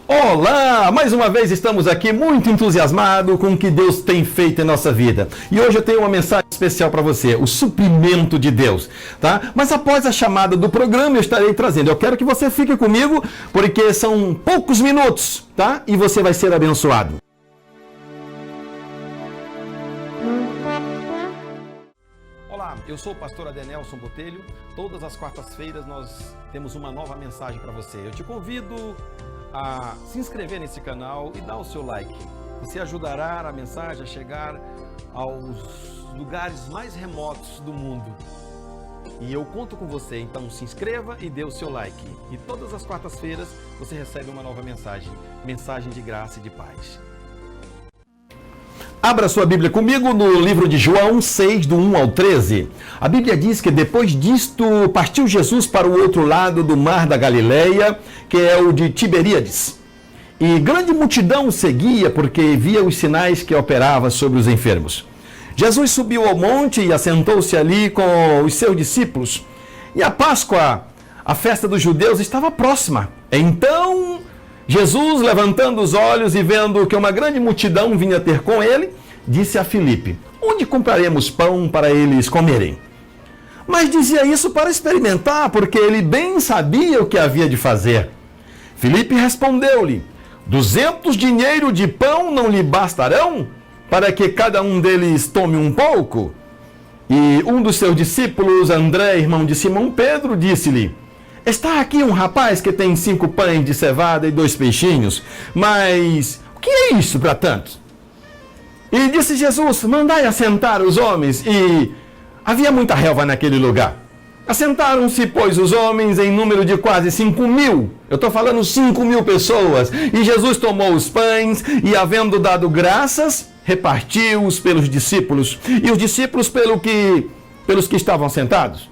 Olá! Mais uma vez estamos aqui muito entusiasmados com o que Deus tem feito em nossa vida. E hoje eu tenho uma mensagem especial para você, o suprimento de Deus, tá? Mas após a chamada do programa eu estarei trazendo. Eu quero que você fique comigo porque são poucos minutos, tá? E você vai ser abençoado. Olá, eu sou o pastor Adenelson Botelho. Todas as quartas-feiras nós temos uma nova mensagem para você. Eu te convido a se inscrever nesse canal e dar o seu like. Você ajudará a mensagem a chegar aos lugares mais remotos do mundo. E eu conto com você, então se inscreva e dê o seu like. E todas as quartas-feiras você recebe uma nova mensagem de graça e de paz. Abra sua Bíblia comigo no livro de João 6, do 1 ao 13. A Bíblia diz que depois disto partiu Jesus para o outro lado do mar da Galileia, que é o de Tiberíades. E grande multidão o seguia porque via os sinais que operava sobre os enfermos. Jesus subiu ao monte e assentou-se ali com os seus discípulos. E a Páscoa, a festa dos judeus, estava próxima. Então Jesus, levantando os olhos e vendo que uma grande multidão vinha ter com ele, disse a Filipe: onde compraremos pão para eles comerem? Mas dizia isso para experimentar, porque ele bem sabia o que havia de fazer. Filipe respondeu-lhe: 200 dinheiros de pão não lhe bastarão para que cada um deles tome um pouco? E um dos seus discípulos, André, irmão de Simão Pedro, disse-lhe: está aqui um rapaz que tem 5 pães de cevada e 2 peixinhos, mas o que é isso para tantos? E disse Jesus: mandai assentar os homens. E havia muita relva naquele lugar. Assentaram-se, pois, os homens em número de quase 5.000. Eu estou falando 5.000 pessoas. E Jesus tomou os pães e, havendo dado graças, repartiu-os pelos discípulos. E os discípulos pelos que estavam sentados.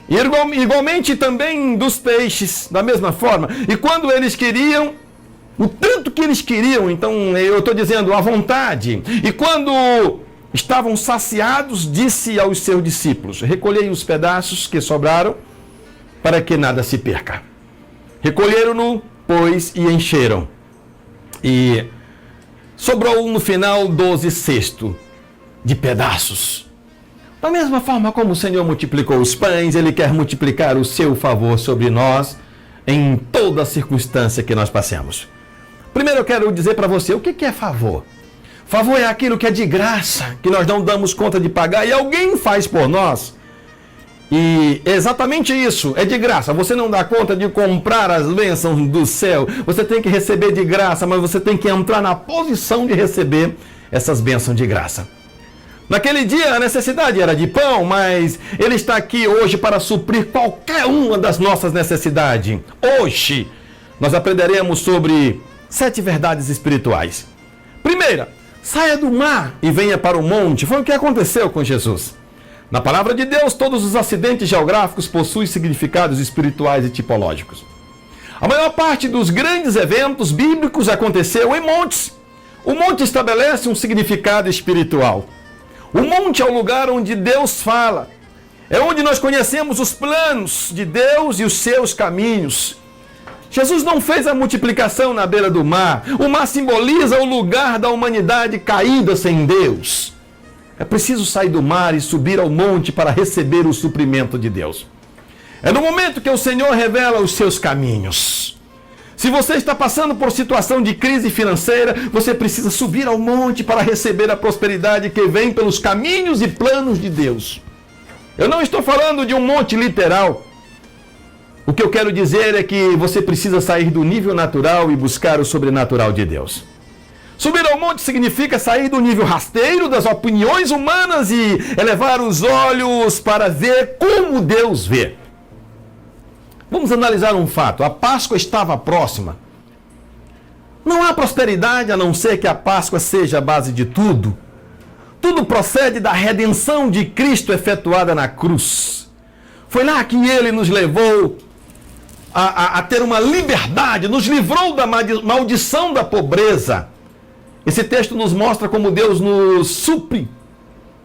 E igualmente também dos peixes, da mesma forma. E quando eles queriam, o tanto que eles queriam, então eu estou dizendo à vontade. E quando estavam saciados, disse aos seus discípulos: recolhei os pedaços que sobraram, para que nada se perca. Recolheram-no, pois, e encheram. E sobrou no final 12 cestos de pedaços. Da mesma forma como o Senhor multiplicou os pães, Ele quer multiplicar o seu favor sobre nós em toda a circunstância que nós passemos. Primeiro eu quero dizer para você, o que é favor? Favor é aquilo que é de graça, que nós não damos conta de pagar e alguém faz por nós. E é exatamente isso, é de graça. Você não dá conta de comprar as bênçãos do céu. Você tem que receber de graça, mas você tem que entrar na posição de receber essas bênçãos de graça. Naquele dia a necessidade era de pão, mas Ele está aqui hoje para suprir qualquer uma das nossas necessidades. Hoje nós aprenderemos sobre 7 verdades espirituais. Primeira, saia do mar e venha para o monte. Foi o que aconteceu com Jesus. Na palavra de Deus, todos os acidentes geográficos possuem significados espirituais e tipológicos. A maior parte dos grandes eventos bíblicos aconteceu em montes. O monte estabelece um significado espiritual. O monte é o lugar onde Deus fala. É onde nós conhecemos os planos de Deus e os seus caminhos. Jesus não fez a multiplicação na beira do mar. O mar simboliza o lugar da humanidade caída sem Deus. É preciso sair do mar e subir ao monte para receber o suprimento de Deus. É no momento que o Senhor revela os seus caminhos. Se você está passando por situação de crise financeira, você precisa subir ao monte para receber a prosperidade que vem pelos caminhos e planos de Deus. Eu não estou falando de um monte literal. O que eu quero dizer é que você precisa sair do nível natural e buscar o sobrenatural de Deus. Subir ao monte significa sair do nível rasteiro das opiniões humanas e elevar os olhos para ver como Deus vê. Vamos analisar um fato. A Páscoa estava próxima. Não há prosperidade a não ser que a Páscoa seja a base de tudo. Tudo procede da redenção de Cristo efetuada na cruz. Foi lá que Ele nos levou a ter uma liberdade, nos livrou da maldição da pobreza. Esse texto nos mostra como Deus nos supre.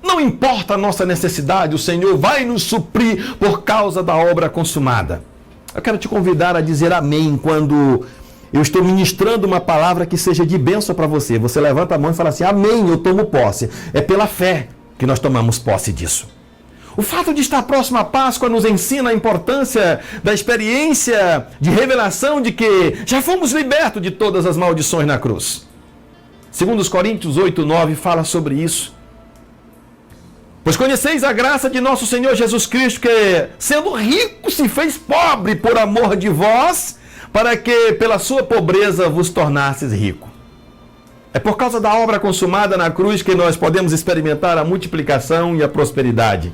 Não importa a nossa necessidade, o Senhor vai nos suprir por causa da obra consumada. Eu quero te convidar a dizer amém quando eu estou ministrando uma palavra que seja de bênção para você. Você levanta a mão e fala assim, amém, eu tomo posse. É pela fé que nós tomamos posse disso. O fato de estar próximo à Páscoa nos ensina a importância da experiência de revelação de que já fomos libertos de todas as maldições na cruz. Segundo os Coríntios 8:9 fala sobre isso. Pois conheceis a graça de nosso Senhor Jesus Cristo, que, sendo rico, se fez pobre por amor de vós, para que pela sua pobreza vos tornasses rico. É por causa da obra consumada na cruz que nós podemos experimentar a multiplicação e a prosperidade.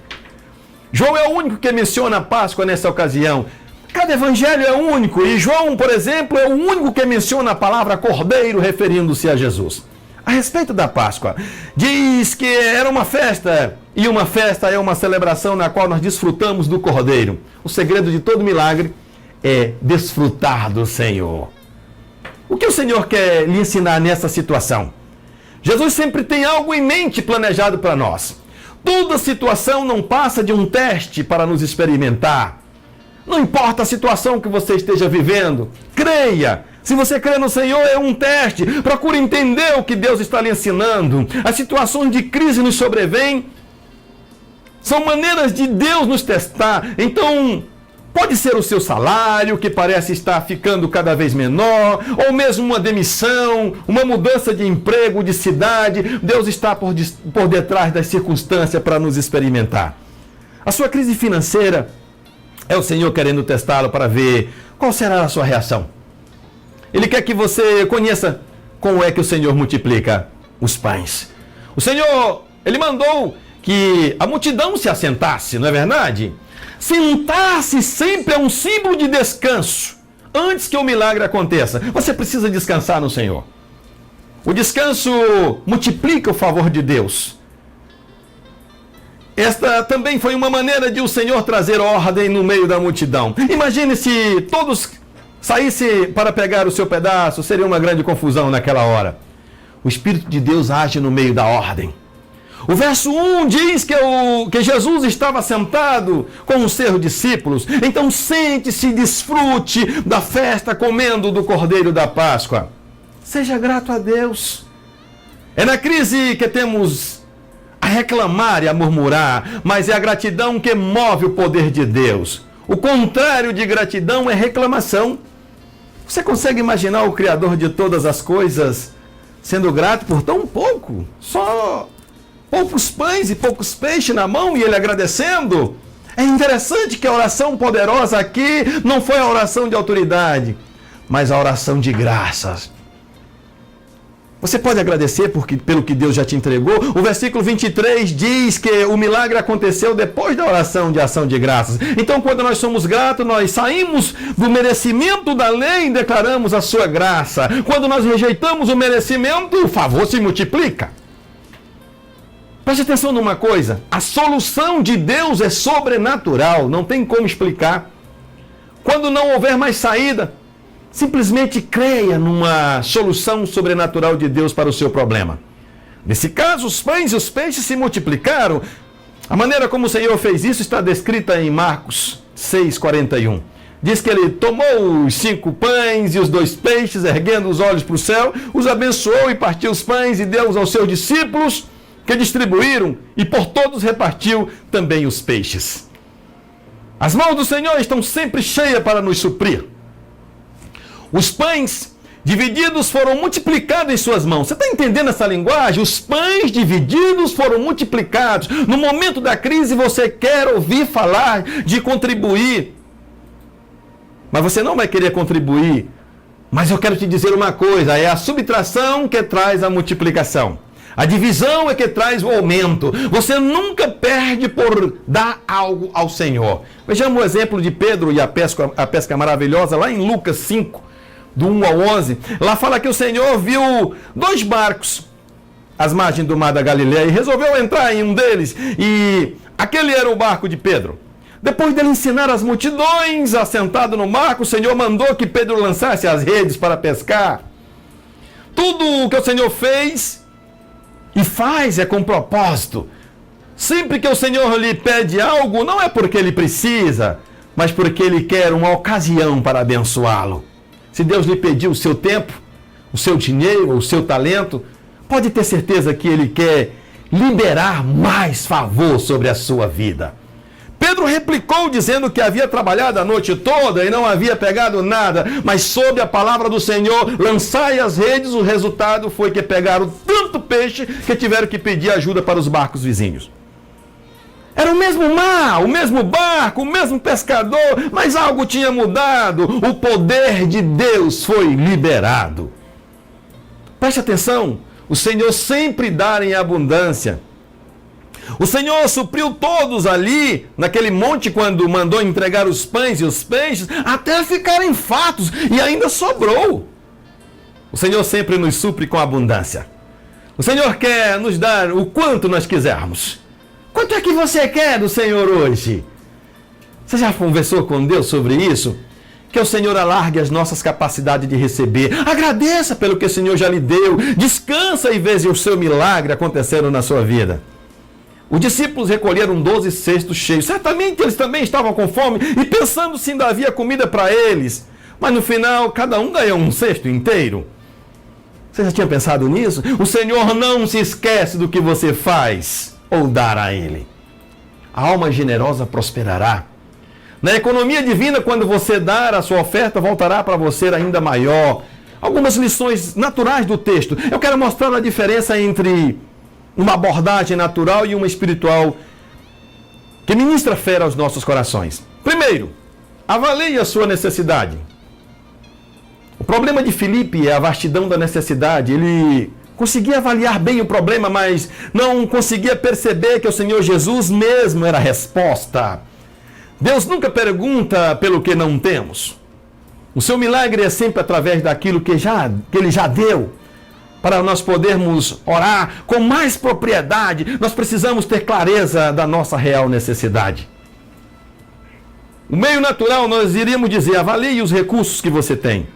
João é o único que menciona a Páscoa nessa ocasião. Cada evangelho é único e João, por exemplo, é o único que menciona a palavra cordeiro referindo-se a Jesus. A respeito da Páscoa, diz que era uma festa, e uma festa é uma celebração na qual nós desfrutamos do cordeiro. O segredo de todo milagre é desfrutar do Senhor. O que o Senhor quer lhe ensinar nessa situação? Jesus sempre tem algo em mente planejado para nós. Toda situação não passa de um teste para nos experimentar. Não importa a situação que você esteja vivendo, creia. Se você crê no Senhor, é um teste. Procure entender o que Deus está lhe ensinando. As situações de crise nos sobrevêm. São maneiras de Deus nos testar. Então, pode ser o seu salário, que parece estar ficando cada vez menor, ou mesmo uma demissão, uma mudança de emprego, de cidade. Deus está por detrás das circunstâncias para nos experimentar. A sua crise financeira é o Senhor querendo testá-lo para ver qual será a sua reação. Ele quer que você conheça como é que o Senhor multiplica os pães. O Senhor, Ele mandou que a multidão se assentasse, não é verdade? Sentar-se sempre é um símbolo de descanso. Antes que o milagre aconteça, você precisa descansar no Senhor. O descanso multiplica o favor de Deus. Esta também foi uma maneira de o Senhor trazer ordem no meio da multidão. Imagine se todos saísse para pegar o seu pedaço, seria uma grande confusão naquela hora. O Espírito de Deus age no meio da ordem. O verso 1 diz que Jesus estava sentado com os seus discípulos. Então sente-se e desfrute da festa comendo do Cordeiro da Páscoa. Seja grato a Deus. É na crise que temos a reclamar e a murmurar, mas é a gratidão que move o poder de Deus. O contrário de gratidão é reclamação. Você consegue imaginar o Criador de todas as coisas sendo grato por tão pouco? Só poucos pães e poucos peixes na mão e ele agradecendo? É interessante que a oração poderosa aqui não foi a oração de autoridade, mas a oração de graças. Você pode agradecer pelo que Deus já te entregou? O versículo 23 diz que o milagre aconteceu depois da oração de ação de graças. Então, quando nós somos gratos, nós saímos do merecimento da lei e declaramos a sua graça. Quando nós rejeitamos o merecimento, o favor se multiplica. Preste atenção numa coisa, a solução de Deus é sobrenatural, não tem como explicar. Quando não houver mais saída, simplesmente creia numa solução sobrenatural de Deus para o seu problema. Nesse caso, os pães e os peixes se multiplicaram. A maneira como o Senhor fez isso está descrita em Marcos 6:41. Diz que ele tomou os 5 pães e os 2 peixes, erguendo os olhos para o céu, os abençoou e partiu os pães e deu-os aos seus discípulos, que distribuíram, e por todos repartiu também os peixes. As mãos do Senhor estão sempre cheias para nos suprir. Os pães divididos foram multiplicados em suas mãos. Você está entendendo essa linguagem? Os pães divididos foram multiplicados. No momento da crise, você quer ouvir falar de contribuir. Mas você não vai querer contribuir. Mas eu quero te dizer uma coisa, é a subtração que traz a multiplicação. A divisão é que traz o aumento. Você nunca perde por dar algo ao Senhor. Vejamos o exemplo de Pedro e a pesca maravilhosa lá em Lucas 5, do 1 ao 11. Lá fala que o Senhor viu 2 barcos às margens do mar da Galileia e resolveu entrar em um deles. E aquele era o barco de Pedro. Depois dele ensinar as multidões, assentado no barco, o Senhor mandou que Pedro lançasse as redes para pescar. Tudo o que o Senhor fez e faz é com propósito. Sempre que o Senhor lhe pede algo, não é porque ele precisa, mas porque ele quer uma ocasião para abençoá-lo. Se Deus lhe pediu o seu tempo, o seu dinheiro, o seu talento, pode ter certeza que Ele quer liberar mais favor sobre a sua vida. Pedro replicou dizendo que havia trabalhado a noite toda e não havia pegado nada, mas sob a palavra do Senhor, lançai as redes, o resultado foi que pegaram tanto peixe que tiveram que pedir ajuda para os barcos vizinhos. Era o mesmo mar, o mesmo barco, o mesmo pescador, mas algo tinha mudado, o poder de Deus foi liberado. Preste atenção, o Senhor sempre dá em abundância. O Senhor supriu todos ali, naquele monte, quando mandou entregar os pães e os peixes, até ficarem fartos, e ainda sobrou. O Senhor sempre nos supre com abundância. O Senhor quer nos dar o quanto nós quisermos. Quanto é que você quer do Senhor hoje? Você já conversou com Deus sobre isso? Que o Senhor alargue as nossas capacidades de receber. Agradeça pelo que o Senhor já lhe deu. Descansa e veja o seu milagre acontecendo na sua vida. Os discípulos recolheram 12 cestos cheios. Certamente eles também estavam com fome e pensando se ainda havia comida para eles. Mas no final, cada um ganhou um cesto inteiro. Você já tinha pensado nisso? O Senhor não se esquece do que você faz ou dar a Ele. A alma generosa prosperará. Na economia divina, quando você dar, a sua oferta voltará para você ainda maior. Algumas lições naturais do texto. Eu quero mostrar a diferença entre uma abordagem natural e uma espiritual que ministra fé aos nossos corações. Primeiro, avalie a sua necessidade. O problema de Filipe é a vastidão da necessidade. Ele conseguia avaliar bem o problema, mas não conseguia perceber que o Senhor Jesus mesmo era a resposta. Deus nunca pergunta pelo que não temos. O seu milagre é sempre através daquilo que Ele já deu. Para nós podermos orar com mais propriedade, nós precisamos ter clareza da nossa real necessidade. O meio natural, nós iríamos dizer, avalie os recursos que você tem.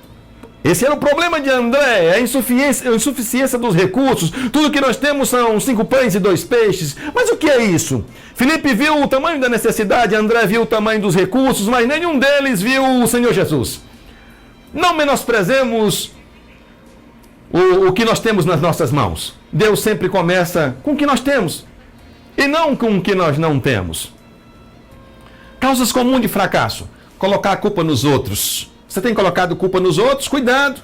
Esse era o problema de André, a insuficiência dos recursos. Tudo que nós temos são 5 pães e 2 peixes. Mas o que é isso? Filipe viu o tamanho da necessidade, André viu o tamanho dos recursos, mas nenhum deles viu o Senhor Jesus. Não menosprezemos o que nós temos nas nossas mãos. Deus sempre começa com o que nós temos e não com o que nós não temos. Causas comuns de fracasso: colocar a culpa nos outros. Você tem colocado culpa nos outros? Cuidado.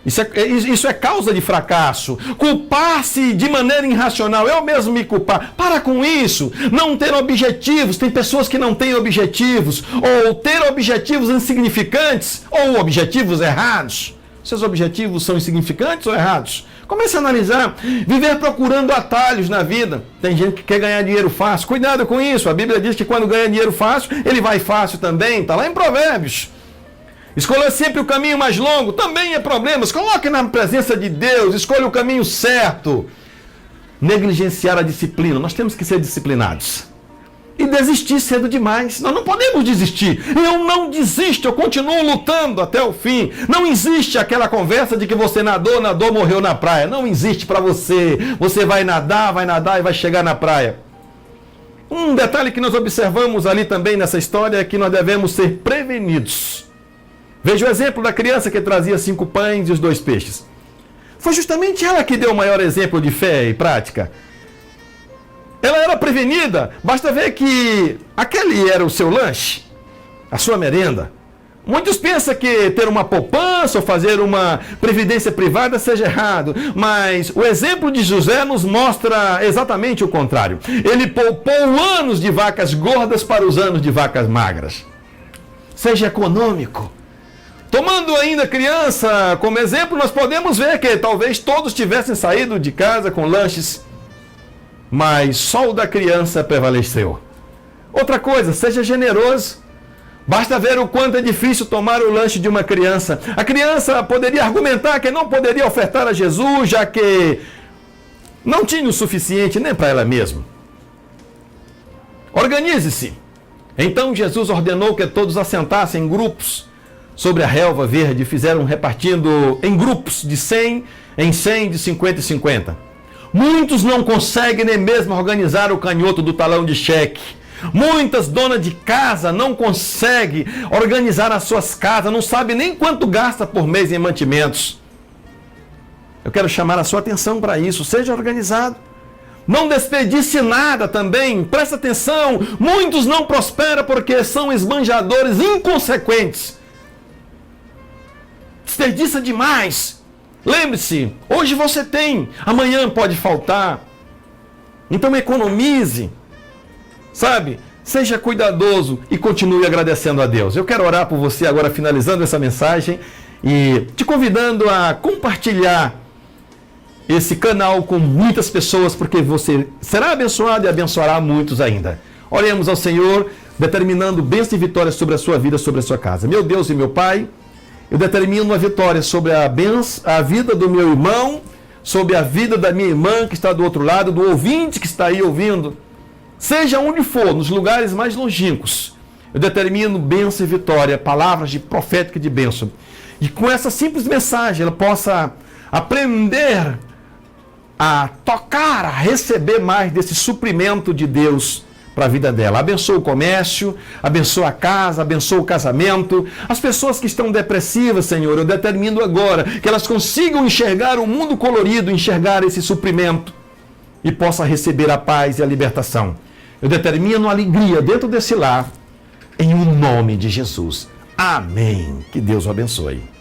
Isso é causa de fracasso. Culpar-se de maneira irracional. Eu mesmo me culpar. Para com isso. Não ter objetivos. Tem pessoas que não têm objetivos. Ou ter objetivos insignificantes. Ou objetivos errados. Seus objetivos são insignificantes ou errados? Comece a analisar. Viver procurando atalhos na vida. Tem gente que quer ganhar dinheiro fácil. Cuidado com isso. A Bíblia diz que quando ganha dinheiro fácil, ele vai fácil também. Está lá em Provérbios. Escolher sempre o caminho mais longo também é problema. Coloque na presença de Deus. Escolha o caminho certo. Negligenciar a disciplina. Nós temos que ser disciplinados. E desistir cedo demais. Nós não podemos desistir. Eu não desisto, eu continuo lutando até o fim. Não existe aquela conversa de que você nadou, morreu na praia. Não existe para você. Você vai nadar e vai chegar na praia. Um detalhe que nós observamos ali também nessa história é que nós devemos ser prevenidos. Veja o exemplo da criança que trazia 5 pães e os 2 peixes. Foi justamente ela que deu o maior exemplo de fé e prática. Ela era prevenida, basta ver que aquele era o seu lanche, a sua merenda. Muitos pensam que ter uma poupança ou fazer uma previdência privada seja errado, mas o exemplo de José nos mostra exatamente o contrário. Ele poupou anos de vacas gordas para os anos de vacas magras. Seja econômico. Tomando ainda criança como exemplo, nós podemos ver que talvez todos tivessem saído de casa com lanches, mas só o da criança prevaleceu. Outra coisa, seja generoso. Basta ver o quanto é difícil tomar o lanche de uma criança. A criança poderia argumentar que não poderia ofertar a Jesus, já que não tinha o suficiente nem para ela mesma. Organize-se. Então Jesus ordenou que todos assentassem em grupos sobre a relva verde, fizeram repartindo em grupos de 100 em 100, de 50 em 50. Muitos não conseguem nem mesmo organizar o canhoto do talão de cheque. Muitas donas de casa não conseguem organizar as suas casas, não sabem nem quanto gasta por mês em mantimentos. Eu quero chamar a sua atenção para isso. Seja organizado. Não desperdice nada também. Presta atenção. Muitos não prosperam porque são esbanjadores inconsequentes. Desperdiça demais. Lembre-se, hoje você tem, amanhã pode faltar. Então economize. Sabe? Seja cuidadoso e continue agradecendo a Deus. Eu quero orar por você agora, finalizando essa mensagem e te convidando a compartilhar esse canal com muitas pessoas, porque você será abençoado e abençoará muitos ainda. Oremos ao Senhor, determinando bênção e vitória sobre a sua vida, sobre a sua casa. Meu Deus e meu Pai, eu determino uma vitória sobre a vida do meu irmão, sobre a vida da minha irmã que está do outro lado, do ouvinte que está aí ouvindo. Seja onde for, nos lugares mais longínquos, eu determino bênção e vitória, palavras de profética e de bênção. E com essa simples mensagem, ela possa aprender a tocar, a receber mais desse suprimento de Deus para a vida dela. Abençoa o comércio, abençoa a casa, abençoa o casamento. As pessoas que estão depressivas, Senhor, eu determino agora que elas consigam enxergar o mundo colorido, enxergar esse suprimento e possa receber a paz e a libertação. Eu determino a alegria dentro desse lar, em o nome de Jesus. Amém. Que Deus o abençoe.